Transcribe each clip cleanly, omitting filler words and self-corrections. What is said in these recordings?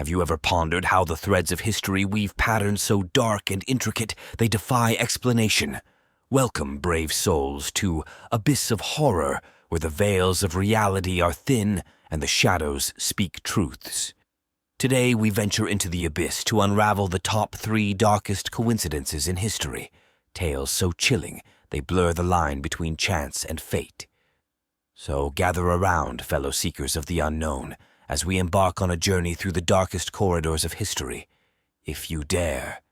Have you ever pondered how the threads of history weave patterns so dark and intricate they defy explanation? Welcome, brave souls, to Abyss of Horror, where the veils of reality are thin and the shadows speak truths. Today we venture into the abyss to unravel the top 3 darkest coincidences in history, tales so chilling they blur the line between chance and fate. So gather around, fellow seekers of the unknown, as we embark on a journey through the darkest corridors of history, if you dare.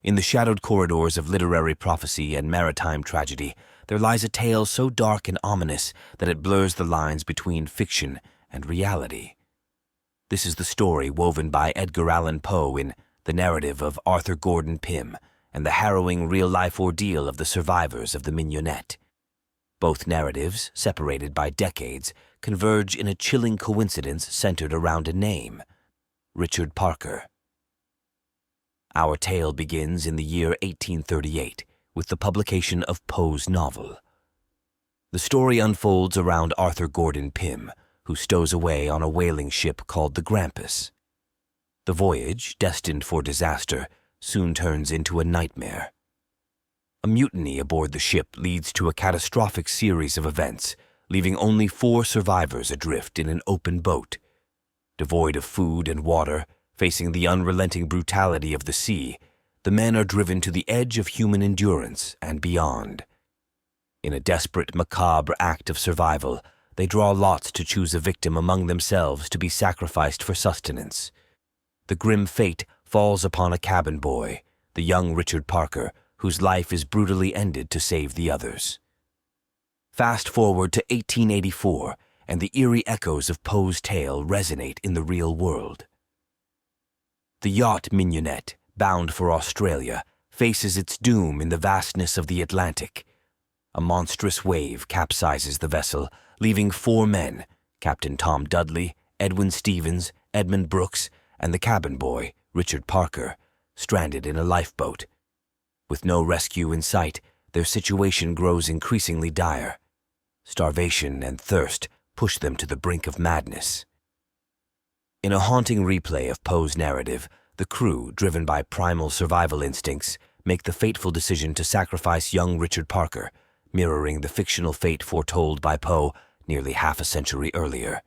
In the shadowed corridors of literary prophecy and maritime tragedy, there lies a tale so dark and ominous that it blurs the lines between fiction and reality. This is the story woven by Edgar Allan Poe in The Narrative of Arthur Gordon Pym and the harrowing real-life ordeal of the survivors of the Mignonette. Both narratives, separated by decades, converge in a chilling coincidence centered around a name: Richard Parker. Our tale begins in the year 1838 with the publication of Poe's novel. The story unfolds around Arthur Gordon Pym, who stows away on a whaling ship called the Grampus. The voyage, destined for disaster, soon turns into a nightmare. A mutiny aboard the ship leads to a catastrophic series of events, leaving only 4 survivors adrift in an open boat. Devoid of food and water, facing the unrelenting brutality of the sea, the men are driven to the edge of human endurance and beyond. In a desperate, macabre act of survival, they draw lots to choose a victim among themselves to be sacrificed for sustenance. The grim fate falls upon a cabin boy, the young Richard Parker, whose life is brutally ended to save the others. Fast forward to 1884, and the eerie echoes of Poe's tale resonate in the real world. The yacht Mignonette, bound for Australia, faces its doom in the vastness of the Atlantic. A monstrous wave capsizes the vessel, leaving 4 men, Captain Tom Dudley, Edwin Stevens, Edmund Brooks, and the cabin boy, Richard Parker, stranded in a lifeboat. With no rescue in sight, their situation grows increasingly dire. Starvation and thirst push them to the brink of madness. In a haunting replay of Poe's narrative, the crew, driven by primal survival instincts, make the fateful decision to sacrifice young Richard Parker, mirroring the fictional fate foretold by Poe nearly half a century earlier.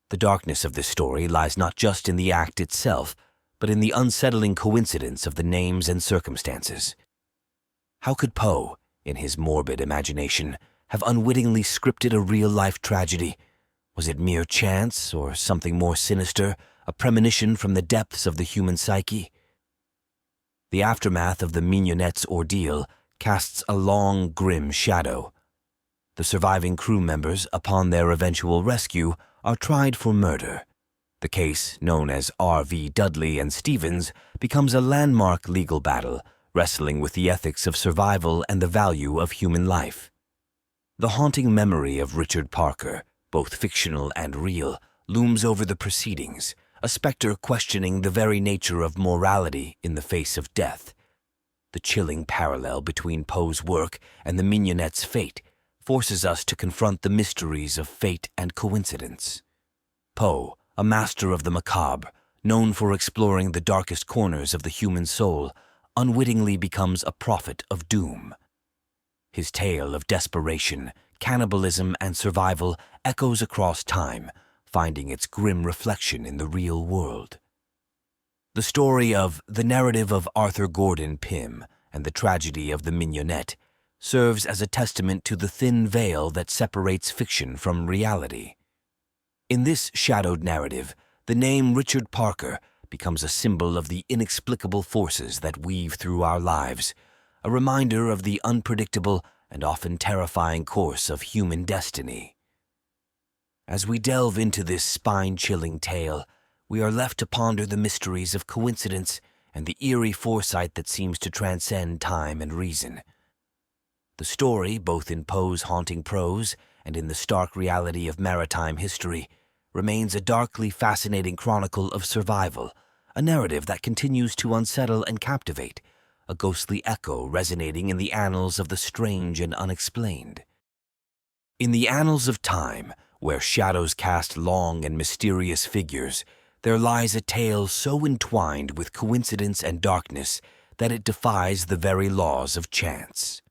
The darkness of this story lies not just in the act itself, but in the unsettling coincidence of the names and circumstances. How could Poe, in his morbid imagination, have unwittingly scripted a real-life tragedy? Was it mere chance, or something more sinister, a premonition from the depths of the human psyche? The aftermath of the Mignonette's ordeal casts a long, grim shadow. The surviving crew members, upon their eventual rescue, are tried for murder. The case, known as R.V. Dudley and Stevens, becomes a landmark legal battle, wrestling with the ethics of survival and the value of human life. The haunting memory of Richard Parker, both fictional and real, looms over the proceedings, a specter questioning the very nature of morality in the face of death. The chilling parallel between Poe's work and the Mignonette's fate forces us to confront the mysteries of fate and coincidence. Poe, a master of the macabre, known for exploring the darkest corners of the human soul, unwittingly becomes a prophet of doom. His tale of desperation, cannibalism, and survival echoes across time, finding its grim reflection in the real world. The story of The Narrative of Arthur Gordon Pym and the Tragedy of the Mignonette serves as a testament to the thin veil that separates fiction from reality. In this shadowed narrative, the name Richard Parker becomes a symbol of the inexplicable forces that weave through our lives, a reminder of the unpredictable and often terrifying course of human destiny. As we delve into this spine-chilling tale, we are left to ponder the mysteries of coincidence and the eerie foresight that seems to transcend time and reason. The story, both in Poe's haunting prose and in the stark reality of maritime history, remains a darkly fascinating chronicle of survival, a narrative that continues to unsettle and captivate, a ghostly echo resonating in the annals of the strange and unexplained. In the annals of time, where shadows cast long and mysterious figures, there lies a tale so entwined with coincidence and darkness that it defies the very laws of chance.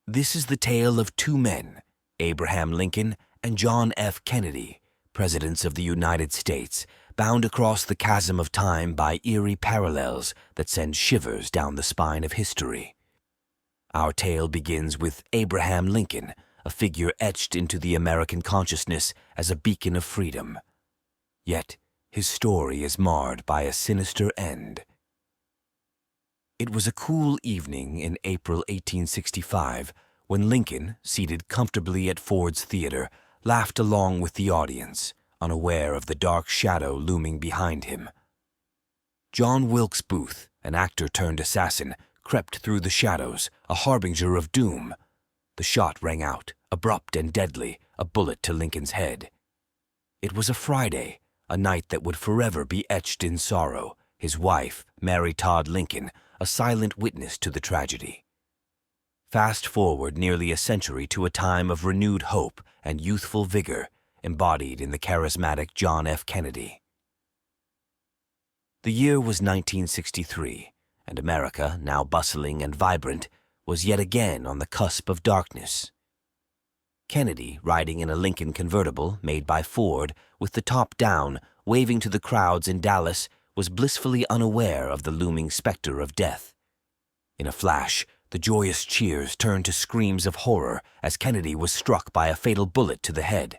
This is the tale of two men, Abraham Lincoln and John F. Kennedy, Presidents of the United States, bound across the chasm of time by eerie parallels that send shivers down the spine of history. Our tale begins with Abraham Lincoln, a figure etched into the American consciousness as a beacon of freedom. Yet, his story is marred by a sinister end. It was a cool evening in April 1865 when Lincoln, seated comfortably at Ford's Theater, laughed along with the audience, unaware of the dark shadow looming behind him. John Wilkes Booth, an actor-turned-assassin, crept through the shadows, a harbinger of doom. The shot rang out, abrupt and deadly, a bullet to Lincoln's head. It was a Friday, a night that would forever be etched in sorrow, his wife, Mary Todd Lincoln, a silent witness to the tragedy. Fast forward nearly a century to a time of renewed hope and youthful vigor, embodied in the charismatic John F. Kennedy. The year was 1963, and America, now bustling and vibrant, was yet again on the cusp of darkness. Kennedy, riding in a Lincoln convertible made by Ford, with the top down, waving to the crowds in Dallas, was blissfully unaware of the looming specter of death. In a flash, the joyous cheers turned to screams of horror as Kennedy was struck by a fatal bullet to the head.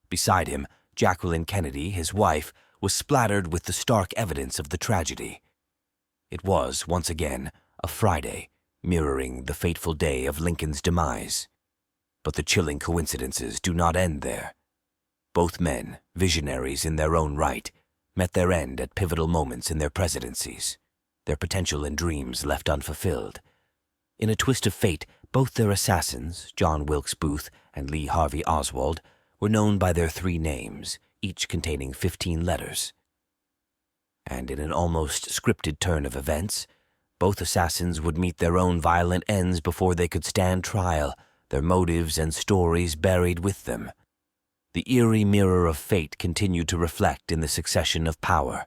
Beside him, Jacqueline Kennedy, his wife, was splattered with the stark evidence of the tragedy. It was, once again, a Friday, mirroring the fateful day of Lincoln's demise. But the chilling coincidences do not end there. Both men, visionaries in their own right, met their end at pivotal moments in their presidencies, their potential and dreams left unfulfilled. In a twist of fate, both their assassins, John Wilkes Booth and Lee Harvey Oswald, were known by their three names, each containing 15 letters. And in an almost scripted turn of events, both assassins would meet their own violent ends before they could stand trial, their motives and stories buried with them. The eerie mirror of fate continued to reflect in the succession of power.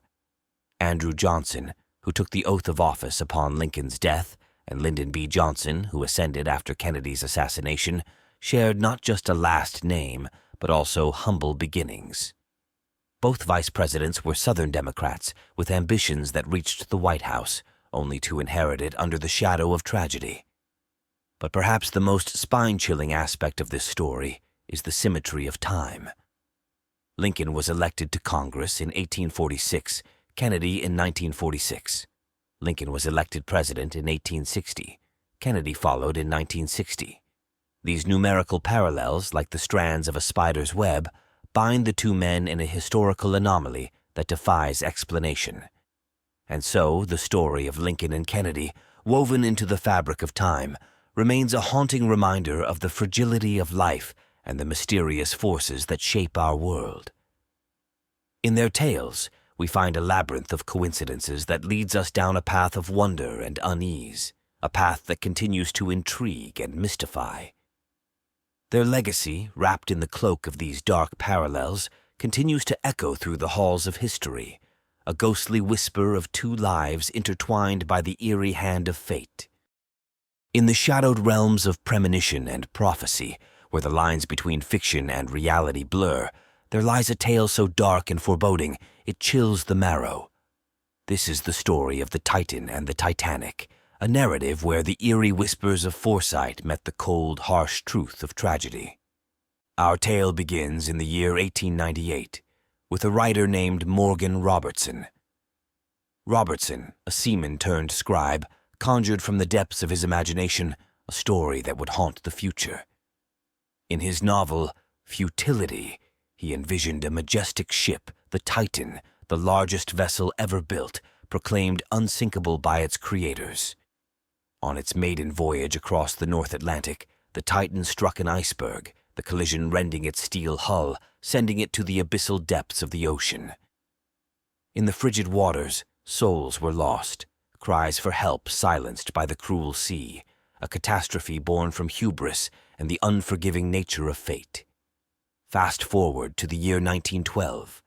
Andrew Johnson, who took the oath of office upon Lincoln's death, and Lyndon B. Johnson, who ascended after Kennedy's assassination, shared not just a last name, but also humble beginnings. Both vice presidents were Southern Democrats with ambitions that reached the White House, only to inherit it under the shadow of tragedy. But perhaps the most spine-chilling aspect of this story is the symmetry of time. Lincoln was elected to Congress in 1846, Kennedy in 1946. Lincoln was elected president in 1860. Kennedy followed in 1960. These numerical parallels, like the strands of a spider's web, bind the two men in a historical anomaly that defies explanation. And so, the story of Lincoln and Kennedy, woven into the fabric of time, remains a haunting reminder of the fragility of life and the mysterious forces that shape our world. In their tales, we find a labyrinth of coincidences that leads us down a path of wonder and unease, a path that continues to intrigue and mystify. Their legacy, wrapped in the cloak of these dark parallels, continues to echo through the halls of history, a ghostly whisper of two lives intertwined by the eerie hand of fate. In the shadowed realms of premonition and prophecy, where the lines between fiction and reality blur, there lies a tale so dark and foreboding it chills the marrow. This is the story of the Titan and the Titanic, a narrative where the eerie whispers of foresight met the cold, harsh truth of tragedy. Our tale begins in the year 1898, with a writer named Morgan Robertson. Robertson, a seaman turned scribe, conjured from the depths of his imagination a story that would haunt the future. In his novel, Futility, he envisioned a majestic ship, the Titan, the largest vessel ever built, proclaimed unsinkable by its creators. On its maiden voyage across the North Atlantic, the Titan struck an iceberg, the collision rending its steel hull, sending it to the abyssal depths of the ocean. In the frigid waters, souls were lost, cries for help silenced by the cruel sea, a catastrophe born from hubris and the unforgiving nature of fate. Fast forward to the year 1912.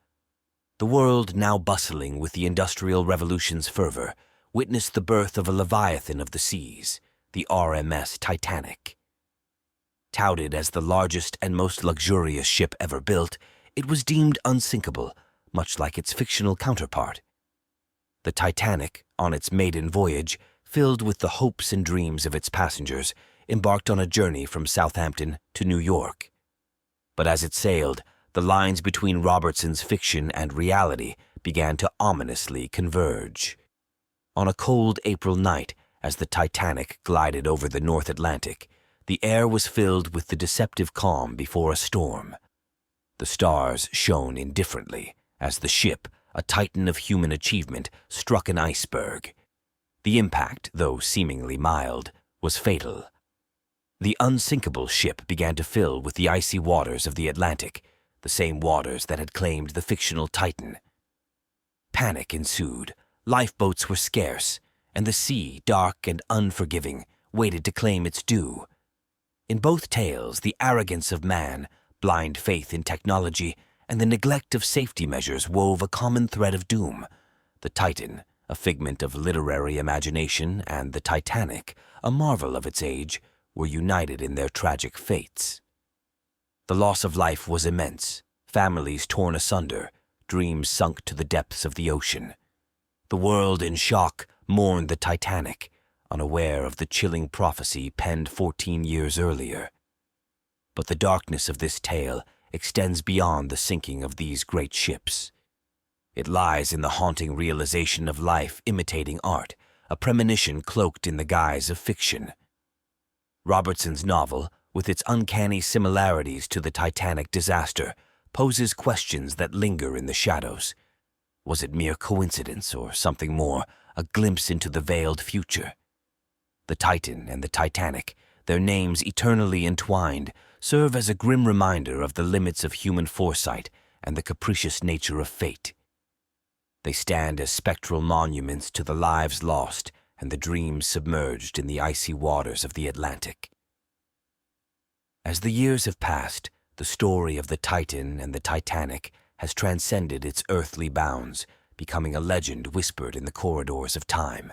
The world, now bustling with the Industrial Revolution's fervor, witnessed the birth of a leviathan of the seas, the RMS Titanic. Touted as the largest and most luxurious ship ever built, it was deemed unsinkable, much like its fictional counterpart. The Titanic, on its maiden voyage, filled with the hopes and dreams of its passengers, embarked on a journey from Southampton to New York. But as it sailed, the lines between Robertson's fiction and reality began to ominously converge. On a cold April night, as the Titanic glided over the North Atlantic, the air was filled with the deceptive calm before a storm. The stars shone indifferently as the ship, a titan of human achievement, struck an iceberg. The impact, though seemingly mild, was fatal. The unsinkable ship began to fill with the icy waters of the Atlantic, the same waters that had claimed the fictional Titan. Panic ensued, lifeboats were scarce, and the sea, dark and unforgiving, waited to claim its due. In both tales, the arrogance of man, blind faith in technology, and the neglect of safety measures wove a common thread of doom. The Titan, a figment of literary imagination, and the Titanic, a marvel of its age, were united in their tragic fates. The loss of life was immense, families torn asunder, dreams sunk to the depths of the ocean. The world, in shock, mourned the Titanic, unaware of the chilling prophecy penned 14 years earlier. But the darkness of this tale extends beyond the sinking of these great ships. It lies in the haunting realization of life imitating art, a premonition cloaked in the guise of fiction. Robertson's novel, with its uncanny similarities to the Titanic disaster, poses questions that linger in the shadows. Was it mere coincidence or something more, a glimpse into the veiled future? The Titan and the Titanic, their names eternally entwined, serve as a grim reminder of the limits of human foresight and the capricious nature of fate. They stand as spectral monuments to the lives lost and the dreams submerged in the icy waters of the Atlantic. As the years have passed, the story of the Titan and the Titanic has transcended its earthly bounds, becoming a legend whispered in the corridors of time.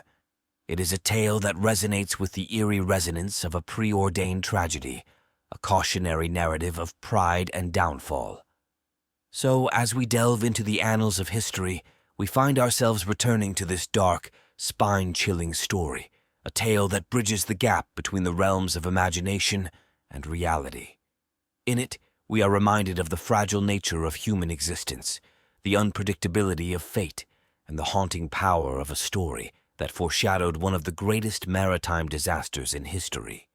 It is a tale that resonates with the eerie resonance of a preordained tragedy, a cautionary narrative of pride and downfall. So, as we delve into the annals of history, we find ourselves returning to this dark, spine-chilling story, a tale that bridges the gap between the realms of imagination and reality. In it, we are reminded of the fragile nature of human existence, the unpredictability of fate, and the haunting power of a story that foreshadowed one of the greatest maritime disasters in history.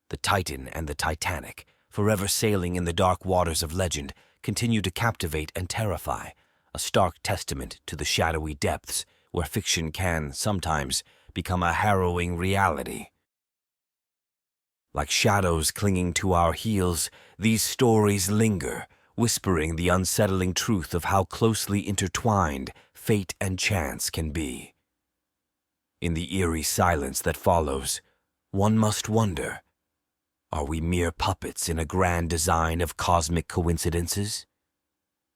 The Titan and the Titanic, forever sailing in the dark waters of legend, continue to captivate and terrify, a stark testament to the shadowy depths where fiction can, sometimes, become a harrowing reality. Like shadows clinging to our heels, these stories linger, whispering the unsettling truth of how closely intertwined fate and chance can be. In the eerie silence that follows, one must wonder, are we mere puppets in a grand design of cosmic coincidences?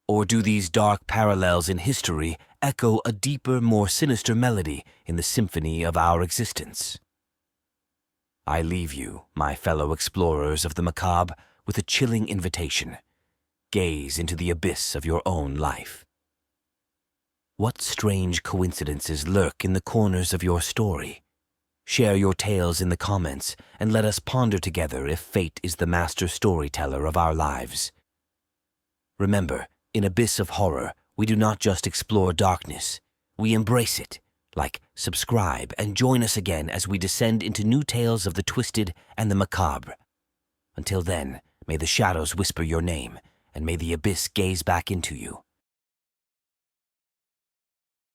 Or do these dark parallels in history echo a deeper, more sinister melody in the symphony of our existence? I leave you, my fellow explorers of the macabre, with a chilling invitation. Gaze into the abyss of your own life. What strange coincidences lurk in the corners of your story? Share your tales in the comments, and let us ponder together if fate is the master storyteller of our lives. Remember, in Abyss of Horror, we do not just explore darkness, we embrace it. Like, subscribe, and join us again as we descend into new tales of the twisted and the macabre. Until then, may the shadows whisper your name, and may the abyss gaze back into you.